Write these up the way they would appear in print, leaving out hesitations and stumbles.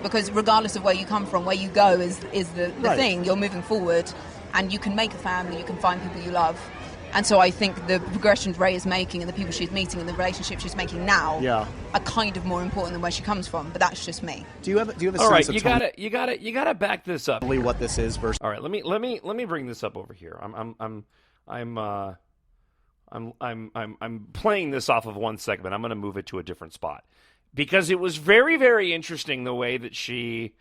because regardless of where you come from, where you go is the Right. thing. You're moving forward, and you can make a family, you can find people you love. And so I think the progressions Rey is making and the people she's meeting and the relationships she's making now are kind of more important than where she comes from. But that's just me. Do you have a All sense right, of you gotta back this up. what this is versus? All right, let me bring this up over here. I'm playing this off of one segment. I'm going to move it to a different spot because it was very, very interesting the way that she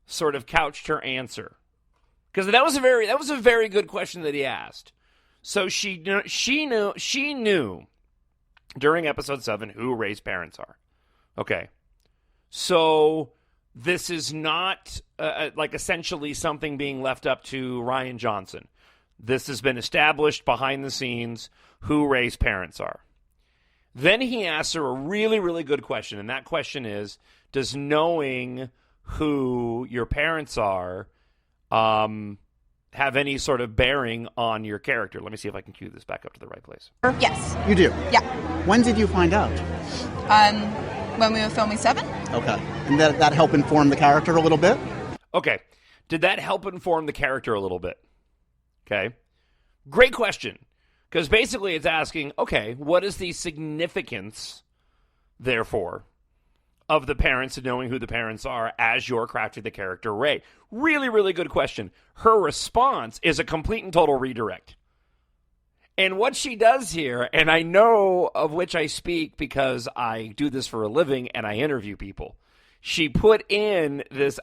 sort of couched her answer. Because that was a very good question that he asked. So she knew during episode 7 who Rey's parents are. Okay, so this is not like essentially something being left up to Rian Johnson. This has been established behind the scenes who Rey's parents are. Then he asks her a really, really good question, and that question is, does knowing who your parents are have any sort of bearing on your character? Let me see if I can cue this back up to the right place. Yes. You do? Yeah. When did you find out? When we were filming 7. Okay. And that helped inform the character a little bit? Okay. Did that help inform the character a little bit? Okay. Great question. Because basically it's asking, okay, what is the significance, therefore, of the parents and knowing who the parents are as you're crafting the character Rey? Really, really good question. Her response is a complete and total redirect. And what she does here, and I know of which I speak because I do this for a living and I interview people, she put in this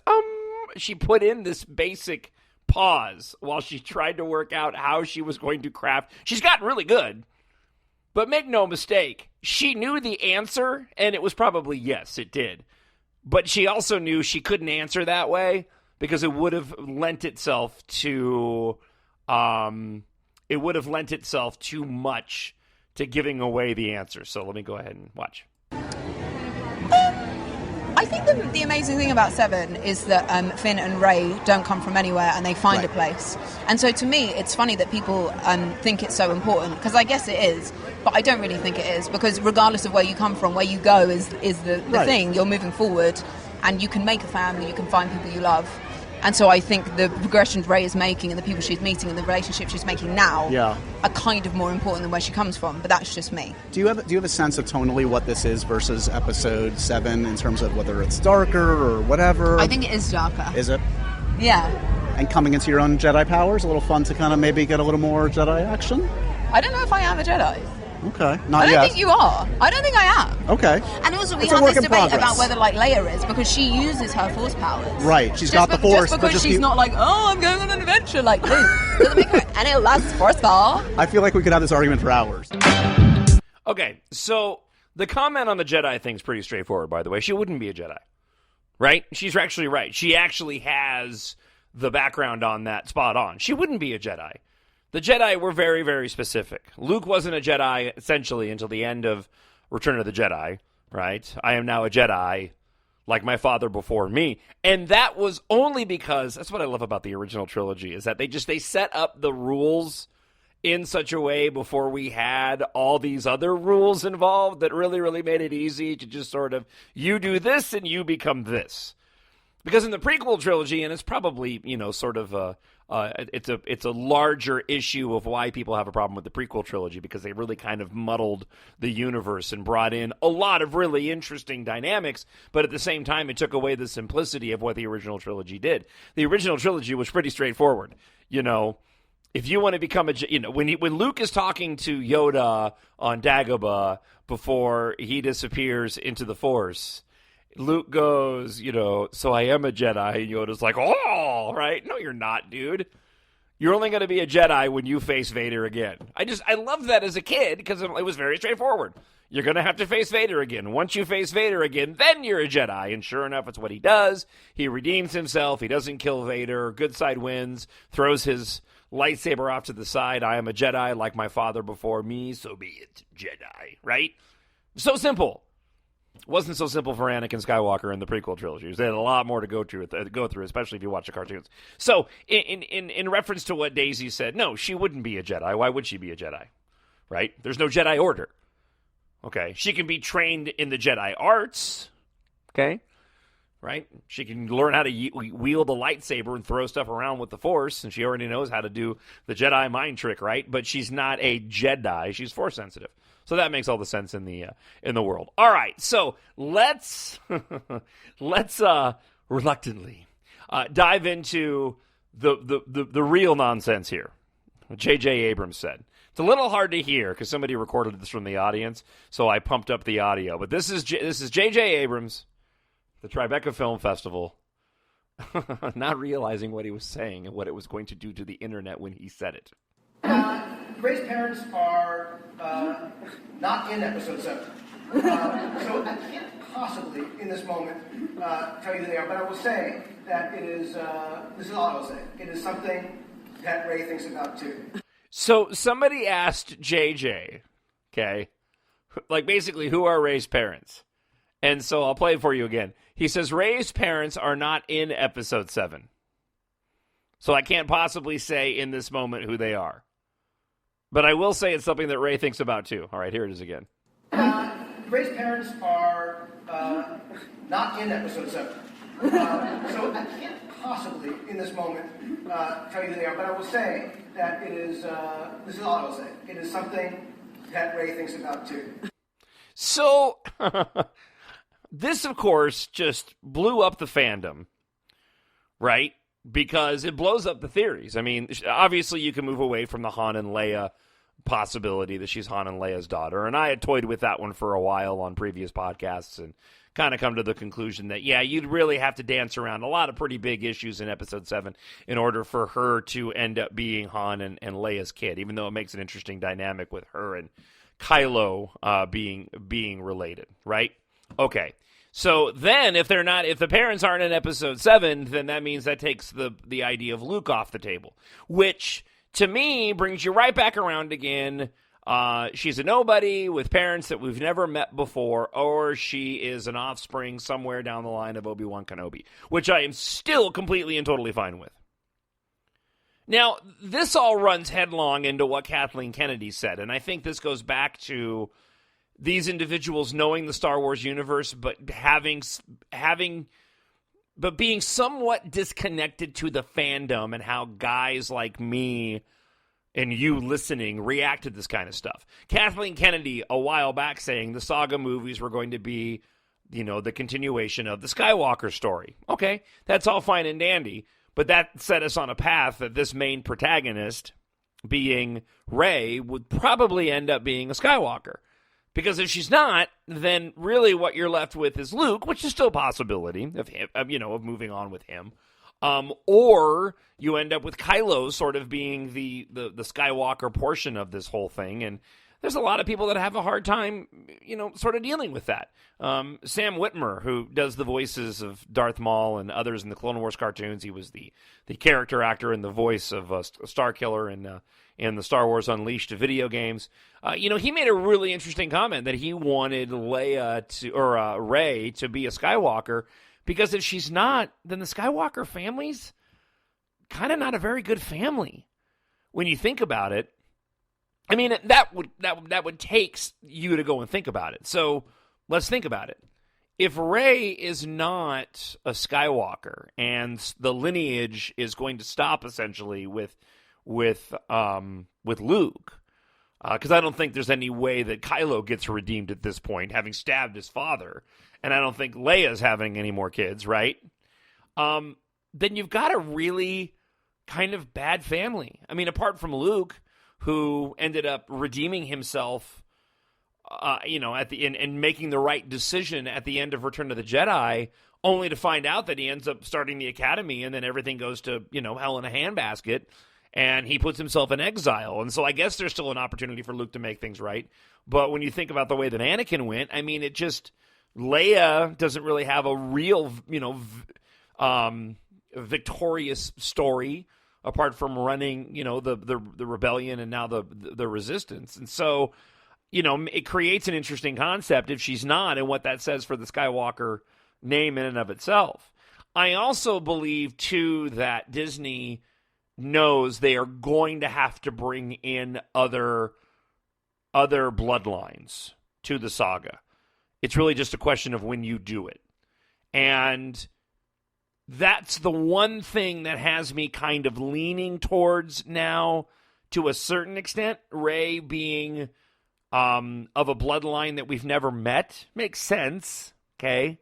basic pause while she tried to work out how she was going to craft. She's gotten really good. But make no mistake, she knew the answer, and it was probably yes, it did. But she also knew she couldn't answer that way because it would have lent itself to too much to giving away the answer. So let me go ahead and watch. I think the amazing thing about 7 is that Finn and Rey don't come from anywhere and they find a place. And so to me, it's funny that people think it's so important, because I guess it is, but I don't really think it is, because regardless of where you come from, where you go is the thing. You're moving forward, and you can make a family, you can find people you love. And so I think the progressions Rey is making and the people she's meeting and the relationships she's making now are kind of more important than where she comes from. But that's just me. Do you have a sense of tonally what this is versus episode 7 in terms of whether it's darker or whatever? I think it is darker. Is it? Yeah. And coming into your own Jedi powers, a little fun to kind of maybe get a little more Jedi action? I don't know if I am a Jedi. Okay, not I yet. don't think you are. I don't think I am. Okay. And also, we It's a had work this in debate progress. about whether Leia is, because she uses her Force powers. Right, she's got the Force. Just because she's not like, oh, I'm going on an adventure like Luke. Doesn't make her any less forceful. I feel like we could have this argument for hours. Okay, so the comment on the Jedi thing's pretty straightforward, by the way. She wouldn't be a Jedi, right? She's actually right. She actually has the background on that spot on. She wouldn't be a Jedi. The Jedi were very, very specific. Luke wasn't a Jedi, essentially, until the end of Return of the Jedi, right? I am now a Jedi, like my father before me. And that was only because, that's what I love about the original trilogy, is that they set up the rules in such a way before we had all these other rules involved that really, really made it easy to just sort of, you do this and you become this. Because in the prequel trilogy, and it's probably, sort of it's a larger issue of why people have a problem with the prequel trilogy, because they really kind of muddled the universe and brought in a lot of really interesting dynamics, but at the same time, it took away the simplicity of what the original trilogy did. The original trilogy was pretty straightforward. If you want to become when Luke is talking to Yoda on Dagobah before he disappears into the Force, Luke goes, so I am a Jedi. And Yoda's like, oh, right? No, you're not, dude. You're only going to be a Jedi when you face Vader again. I love that as a kid because it was very straightforward. You're going to have to face Vader again. Once you face Vader again, then you're a Jedi. And sure enough, it's what he does. He redeems himself. He doesn't kill Vader. Good side wins. Throws his lightsaber off to the side. I am a Jedi like my father before me, so be it, Jedi. Right? So simple. Wasn't so simple for Anakin Skywalker in the prequel trilogy. They had a lot more to go through, especially if you watch the cartoons. So, in reference to what Daisy said, no, she wouldn't be a Jedi. Why would she be a Jedi? Right? There's no Jedi Order. Okay, she can be trained in the Jedi arts. okay? Right? She can learn how to wield a lightsaber and throw stuff around with the Force, and she already knows how to do the Jedi mind trick, right? But she's not a Jedi. She's Force sensitive. So that makes all the sense in the world. All right, so let's reluctantly dive into the real nonsense here. What JJ Abrams said. It's a little hard to hear because somebody recorded this from the audience, so I pumped up the audio. But this is JJ Abrams, the Tribeca Film Festival, not realizing what he was saying and what it was going to do to the internet when he said it. Ray's parents are not in episode 7. So I can't possibly, in this moment, tell you who they are, but I will say that it is, this is all I will say, it is something that Ray thinks about too. So somebody asked JJ, okay, like basically who are Ray's parents? And so I'll play it for you again. He says Ray's parents are not in episode 7. So I can't possibly say in this moment who they are. But I will say it's something that Ray thinks about too. All right, here it is again. Ray's parents are not in episode 7. So I can't possibly, in this moment, tell you who they are, but I will say that it is, this is all I will say, it is something that Ray thinks about too. So, this, of course, just blew up the fandom, right? Because it blows up the theories. I mean, obviously you can move away from the Han and Leia possibility that she's Han and Leia's daughter, and I had toyed with that one for a while on previous podcasts and kind of come to the conclusion that, yeah, you'd really have to dance around a lot of pretty big issues in episode 7 in order for her to end up being Han and Leia's kid, even though it makes an interesting dynamic with her and Kylo being related, right? Okay. So then if the parents aren't in episode 7, then that means that takes the idea of Luke off the table, which to me brings you right back around again. She's a nobody with parents that we've never met before, or she is an offspring somewhere down the line of Obi-Wan Kenobi, which I am still completely and totally fine with. Now, this all runs headlong into what Kathleen Kennedy said, and I think this goes back to these individuals knowing the Star Wars universe, but but being somewhat disconnected to the fandom and how guys like me and you listening react to this kind of stuff. Kathleen Kennedy a while back saying the saga movies were going to be, the continuation of the Skywalker story. Okay, that's all fine and dandy, but that set us on a path that this main protagonist, being Rey, would probably end up being a Skywalker. Because if she's not, then really what you're left with is Luke, which is still a possibility of him, of moving on with him. Or you end up with Kylo sort of being the Skywalker portion of this whole thing. And there's a lot of people that have a hard time, sort of dealing with that. Sam Witwer, who does the voices of Darth Maul and others in the Clone Wars cartoons, he was the character actor and the voice of Starkiller in the Star Wars Unleashed video games. He made a really interesting comment that he wanted Rey to be a Skywalker, because if she's not, then the Skywalker family's kind of not a very good family when you think about it. I mean, that would take you to go and think about it. So let's think about it. If Rey is not a Skywalker and the lineage is going to stop essentially with Luke, because I don't think there's any way that Kylo gets redeemed at this point, having stabbed his father, and I don't think Leia's having any more kids, right? Then you've got a really kind of bad family. I mean, apart from Luke, who ended up redeeming himself, at the end and making the right decision at the end of Return of the Jedi, only to find out that he ends up starting the academy, and then everything goes to hell in a handbasket. And he puts himself in exile. And so I guess there's still an opportunity for Luke to make things right. But when you think about the way that Anakin went, I mean, Leia doesn't really have a real, victorious story apart from running, the rebellion and now the resistance. And so, it creates an interesting concept if she's not, and what that says for the Skywalker name in and of itself. I also believe, too, that Disney knows they are going to have to bring in other bloodlines to the saga. It's really just a question of when you do it. And that's the one thing that has me kind of leaning towards now, to a certain extent. Rey being of a bloodline that we've never met makes sense, okay?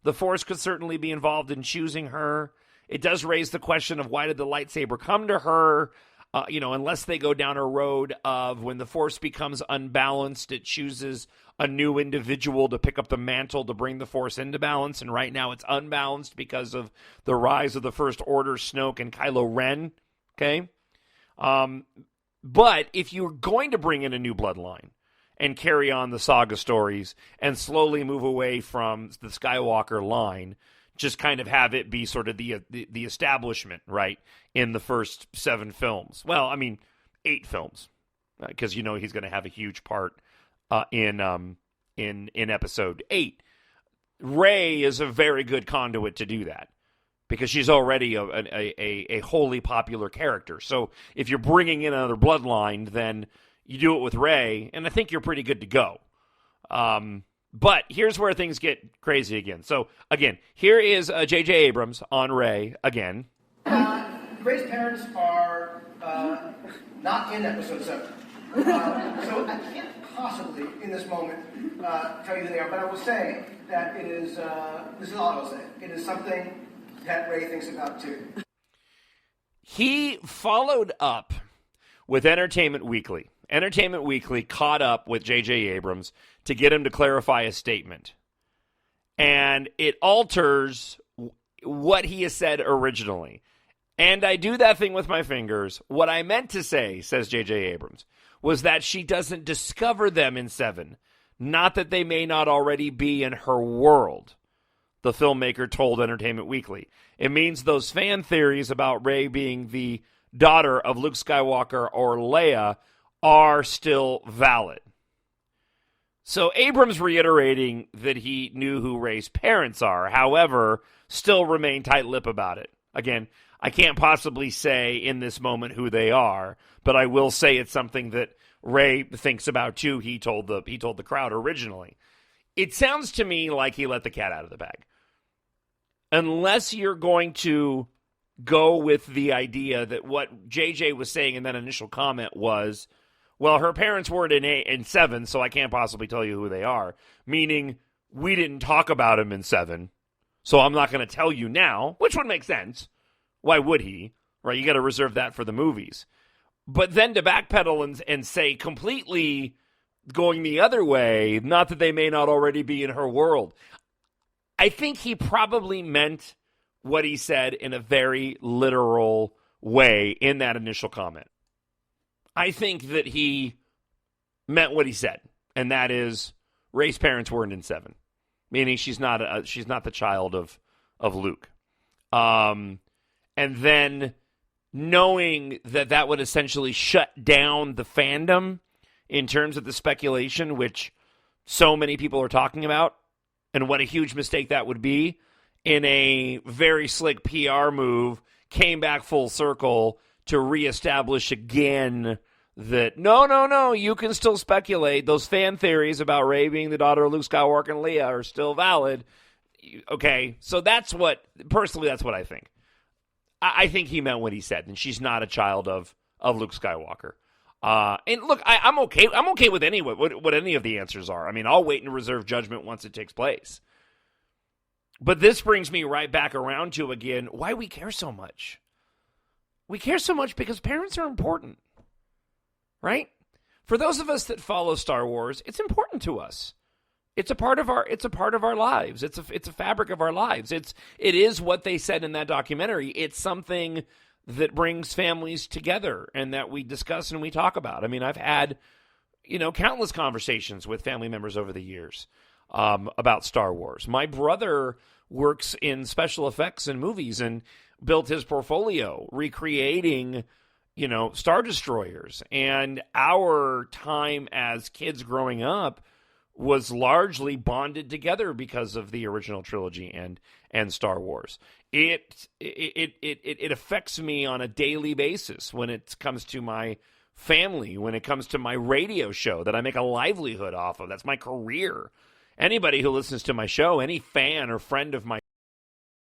The Force could certainly be involved in choosing her. It does raise the question of why did the lightsaber come to her? Unless they go down a road of when the Force becomes unbalanced, it chooses a new individual to pick up the mantle to bring the Force into balance. And right now it's unbalanced because of the rise of the First Order, Snoke, and Kylo Ren. Okay? But if you're going to bring in a new bloodline and carry on the saga stories and slowly move away from the Skywalker line, just kind of have it be sort of the establishment, right, in the first 7 films. Well, I mean, 8 films, because he's going to have a huge part in Episode 8. Rey is a very good conduit to do that, because she's already a wholly popular character. So if you're bringing in another bloodline, then you do it with Rey, and I think you're pretty good to go. But here's where things get crazy again. So, again, here is JJ Abrams on Rey again. Rey's parents are not in Episode 7. So I can't possibly, in this moment, tell you who they are. But I will say that it is, this is all I will say, it is something that Rey thinks about too. He followed up with Entertainment Weekly. Entertainment Weekly caught up with JJ Abrams to get him to clarify a statement. And it alters what he has said originally. And I do that thing with my fingers. What I meant to say, says JJ Abrams, was that she doesn't discover them in 7. Not that they may not already be in her world, the filmmaker told Entertainment Weekly. It means those fan theories about Rey being the daughter of Luke Skywalker or Leia are still valid. So Abrams reiterating that he knew who Rey's parents are, however, still remain tight-lipped about it. Again, I can't possibly say in this moment who they are, but I will say it's something that Rey thinks about too. He told the crowd originally. It sounds to me like he let the cat out of the bag. Unless you're going to go with the idea that what JJ was saying in that initial comment was, well, her parents weren't in 7, so I can't possibly tell you who they are. Meaning, we didn't talk about him in 7, so I'm not going to tell you now, which would make sense. Why would he? Right? You got to reserve that for the movies. But then to backpedal and say completely going the other way, not that they may not already be in her world. I think he probably meant what he said in a very literal way in that initial comment. I think that he meant what he said, and that is Rey's parents weren't in 7, meaning she's not the child of Luke. And then knowing that would essentially shut down the fandom in terms of the speculation, which so many people are talking about, and what a huge mistake that would be, in a very slick PR move, came back full circle to reestablish again that, no, you can still speculate. Those fan theories about Rey being the daughter of Luke Skywalker and Leia are still valid. Okay, so that's what I think. I think he meant what he said, and she's not a child of Luke Skywalker. And look, I'm okay with what any of the answers are. I mean, I'll wait and reserve judgment once it takes place. But this brings me right back around to, again, why we care so much. We care so much because parents are important, right? For those of us that follow Star Wars, it's important to us. It's a part of our lives. It's a fabric of our lives. It is what they said in that documentary. It's something that brings families together and that we discuss and we talk about. I mean, I've had, countless conversations with family members over the years about Star Wars. My brother works in special effects and movies and built his portfolio recreating, Star Destroyers. And our time as kids growing up was largely bonded together because of the original trilogy and Star Wars. It affects me on a daily basis when it comes to my family, when it comes to my radio show that I make a livelihood off of. That's my career. Anybody who listens to my show, any fan or friend of my